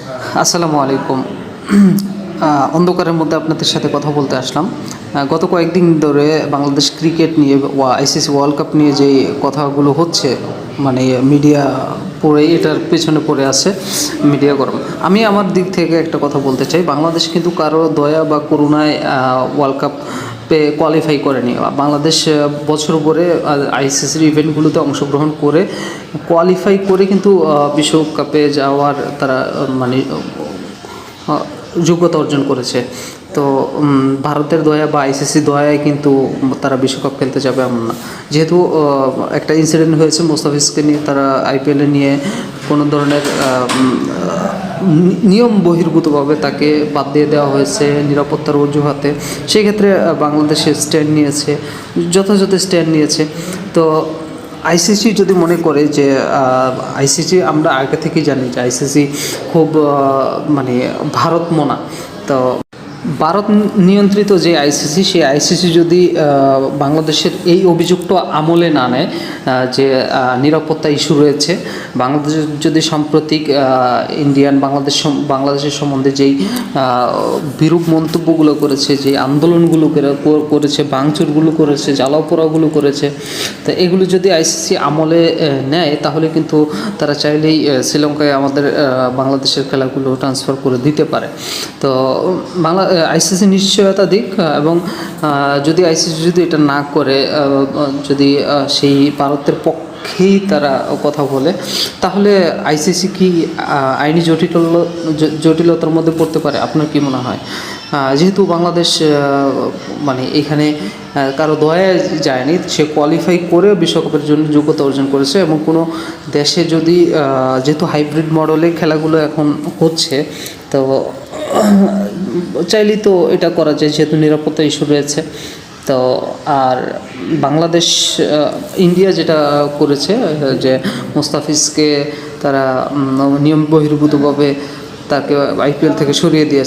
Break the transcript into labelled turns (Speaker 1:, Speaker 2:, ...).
Speaker 1: আসসালামু আলাইকুম। অন্ধকারের মধ্যে আপনাদের সাথে কথা বলতে আসলাম। গত কয়েকদিন ধরে বাংলাদেশ ক্রিকেট নিয়ে আইসিসি ওয়ার্ল্ড কাপ নিয়ে যেই কথাগুলো হচ্ছে, মানে মিডিয়া পড়ে এটার পেছনে পড়ে আছে মিডিয়া গরম। আমি আমার দিক থেকে একটা কথা বলতে চাই, বাংলাদেশ কিন্তু কারো দয়া বা করুণায় ওয়ার্ল্ড কাপ কোয়ালিফাই করেনি। বাংলাদেশ বছর ভরে আইসিসির ইভেন্টগুলোতে অংশগ্রহণ করে কোয়ালিফাই করে কিন্তু বিশ্বকাপে যাওয়ার তারা মানে যোগ্যতা অর্জন করেছে। তো ভারতের দয়া বা আইসিসি দয়ায় কিন্তু তারা বিশ্বকাপ খেলতে যাবে এমন না। যেহেতু একটা ইনসিডেন্ট হয়েছে মোস্তাফিজকে নিয়ে, তারা আইপিএলে নিয়ে কোনো ধরনের নিয়ম বহির্ভূতভাবে তাকে বাদ দিয়ে দেওয়া হয়েছে নিরাপত্তার অজুহাতে। সেক্ষেত্রে বাংলাদেশে স্ট্যান্ড নিয়েছে, যথাযথ স্ট্যান্ড নিয়েছে। তো আইসিসি যদি মনে করে যে আইসিসি, আমরা আগে থেকেই জানি যে আইসিসি খুব মানে ভারত মনা, তো ভারত নিয়ন্ত্রিত যে আইসিসি, সেই আইসিসি যদি বাংলাদেশের এই অভিযোগটা আমলে না নেয় যে নিরাপত্তা ইস্যু রয়েছে, বাংলাদেশের যদি সাম্প্রতিক বাংলাদেশের সম্বন্ধে যেই বিরূপ মন্তব্যগুলো করেছে, যে আন্দোলনগুলো করেছে, ভাঙচুরগুলো করেছে, জ্বালাপোড়াগুলো করেছে, তো এগুলো যদি আইসিসি আমলে নেয়, তাহলে কিন্তু তারা চাইলেই শ্রীলঙ্কায় আমাদের বাংলাদেশের খেলাগুলো ট্রান্সফার করে দিতে পারে। তো আইসিসি নিশ্চয়তা দিক, এবং যদি আইসিসি যদি এটা না করে, যদি সেই ভারতের পক্ষেই তারা কথা বলে, তাহলে আইসিসি কি আইনি জটিলতার মধ্যে পড়তে পারে? আপনার কি মনে হয়? যেহেতু বাংলাদেশ মানে এখানে কারো দয়ায় যায়নি, সে কোয়ালিফাই করে বিশ্বকাপের জন্য যোগ্যতা অর্জন করেছে, এবং কোনো দেশে যদি যেহেতু হাইব্রিড মডেলে খেলাগুলো এখন হচ্ছে, তো চাইলেই তো এটা করা যায়, যেহেতু নিরাপত্তা ইস্যু রয়েছে। তো আর বাংলাদেশ, ইন্ডিয়া যেটা করেছে যে মোস্তাফিজকে তারা নিয়ম বহির্ভূতভাবে তাকে আইপিএল থেকে সরিয়ে দিয়েছে।